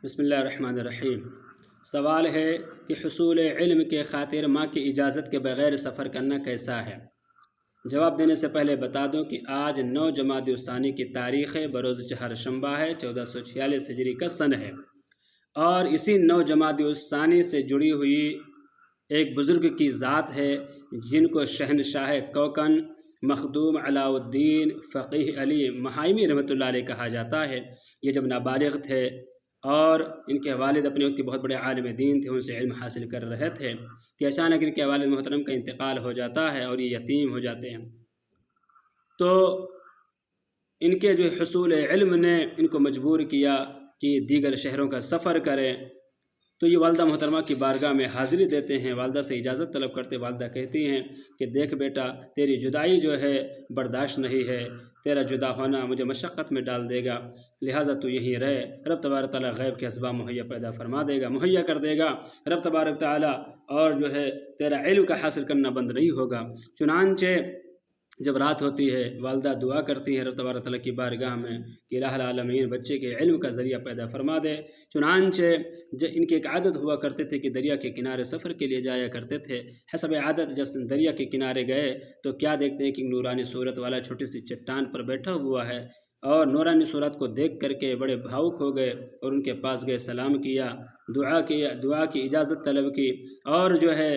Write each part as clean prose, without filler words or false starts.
بسم اللہ الرحمن الرحیم۔ سوال ہے کہ حصول علم کے خاطر ماں کی اجازت کے بغیر سفر کرنا کیسا ہے؟ جواب دینے سے پہلے بتا دوں کہ آج 9 جمادی الثانی کی تاریخ ہے، بروز چہارشنبہ ہے، 1446 ہجری کا سن ہے، اور اسی 9 جمادی الثانی سے جڑی ہوئی ایک بزرگ کی ذات ہے جن کو شہنشاہ کوکن مخدوم علاء الدین فقیہ علی محائمی رحمۃ اللہ علیہ کہا جاتا ہے۔ یہ جب نابالغ تھے اور ان کے والد اپنے وقت کے بہت بڑے عالم دین تھے، ان سے علم حاصل کر رہے تھے کہ اچانک ان کے والد محترم کا انتقال ہو جاتا ہے اور یہ یتیم ہو جاتے ہیں۔ تو ان کے جو حصول علم نے ان کو مجبور کیا کہ دیگر شہروں کا سفر کریں، تو یہ والدہ محترمہ کی بارگاہ میں حاضری دیتے ہیں، والدہ سے اجازت طلب کرتے۔ والدہ کہتی ہیں کہ دیکھ بیٹا، تیری جدائی جو ہے برداشت نہیں ہے، تیرا جدا ہونا مجھے مشقت میں ڈال دے گا، لہٰذا تو یہیں رہے، رب تبارک تعالیٰ غیب کے اسباب مہیا پیدا فرما دے گا، مہیا کر دے گا رب تبارک تعالیٰ، اور جو ہے تیرا علم کا حاصل کرنا بند نہیں ہوگا۔ چنانچہ جب رات ہوتی ہے، والدہ دعا کرتی ہے رب تبارک تعالیٰ کی بارگاہ میں کہ الہ العالمین بچے کے علم کا ذریعہ پیدا فرما دے۔ چنانچہ ان کی ایک عادت ہوا کرتے تھے کہ دریا کے کنارے سفر کے لیے جایا کرتے تھے۔ حسب عادت جب دریا کے کنارے گئے تو کیا دیکھتے ہیں کہ نورانی صورت والا چھوٹی سی چٹان پر بیٹھا ہوا ہے، اور نورانی صورت کو دیکھ کر کے بڑے بھاوک ہو گئے اور ان کے پاس گئے، سلام کیا، دعا کی اجازت طلب کی، اور جو ہے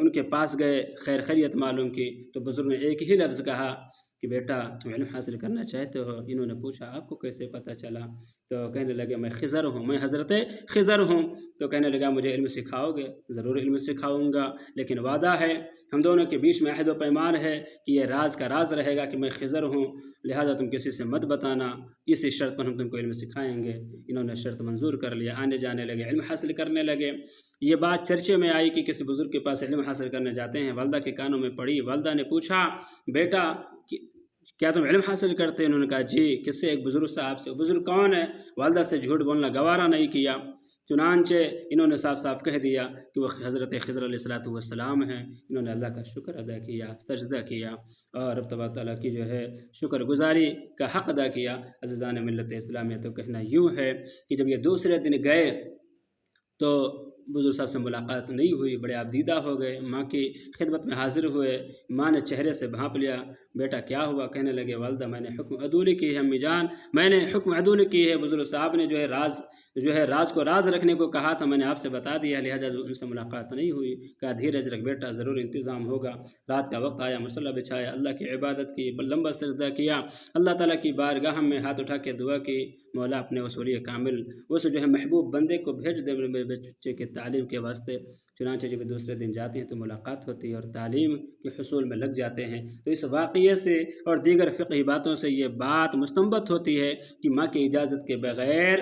ان کے پاس گئے، خیر خیریت معلوم کی، تو بزرگ نے ایک ہی لفظ کہا کہ بیٹا تم علم حاصل کرنا چاہتے ہو؟ انہوں نے پوچھا آپ کو کیسے پتہ چلا؟ تو کہنے لگے میں خضر ہوں، میں حضرت خضر ہوں۔ تو کہنے لگا مجھے علم سکھاؤ گے؟ ضرور علم سکھاؤں گا، لیکن وعدہ ہے ہم دونوں کے بیچ میں عہد و پیمان ہے کہ یہ راز کا راز رہے گا کہ میں خضر ہوں، لہٰذا تم کسی سے مت بتانا، اسی شرط پر ہم تم کو علم سکھائیں گے۔ انہوں نے شرط منظور کر لیا، آنے جانے لگے، علم حاصل کرنے لگے۔ یہ بات چرچے میں آئی کہ کسی بزرگ کے پاس علم حاصل کرنے جاتے ہیں، والدہ کے کانوں میں پڑی۔ والدہ نے پوچھا بیٹا کیا تم علم حاصل کرتے؟ انہوں نے کہا جی۔ کس سے؟ ایک بزرگ صاحب سے۔ بزرگ کون ہے؟ والدہ سے جھوٹ بولنا گوارا نہیں کیا، چنانچہ انہوں نے صاف صاف کہہ دیا کہ وہ حضرت خضر علیہ السلام ہیں۔ انہوں نے اللہ کا شکر ادا کیا، سجدہ کیا، اور رب تبارک تعالیٰ کی جو ہے شکر گزاری کا حق ادا کیا۔ عزیزان ملت اسلامیہ، تو کہنا یوں ہے کہ جب یہ دوسرے دن گئے تو بزرگ صاحب سے ملاقات نہیں ہوئی، بڑے آپ دیدہ ہو گئے، ماں کی خدمت میں حاضر ہوئے، ماں نے چہرے سے بھانپ لیا، بیٹا کیا ہوا؟ کہنے لگے والدہ میں نے حکم عدولی کی ہے، امی جان میں نے حکم عدولی کی ہے، بزرگ صاحب نے جو ہے راز کو راز رکھنے کو کہا تھا، میں نے آپ سے بتا دیا، لہٰذا ان سے ملاقات نہیں ہوئی۔ کہا دھیرج رکھ بیٹا، ضرور انتظام ہوگا۔ رات کا وقت آیا، مصلی بچھایا، اللہ کی عبادت کی، لمبا سجدہ کیا، اللہ تعالیٰ کی بارگاہ میں ہاتھ اٹھا کے دعا کی، مولا اپنے اس ولی کامل، اس جو ہے محبوب بندے کو بھیج دے میرے بچے کے تعلیم کے واسطے۔ چنانچہ جب دوسرے دن جاتے ہیں تو ملاقات ہوتی ہے اور تعلیم کے حصول میں لگ جاتے ہیں۔ تو اس واقعے سے اور دیگر فقہی باتوں سے یہ بات مستنبط ہوتی ہے کہ ماں کی اجازت کے بغیر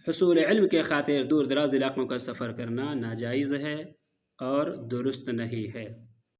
حصول علم کے خاطر دور دراز علاقوں کا سفر کرنا ناجائز ہے اور درست نہیں ہے۔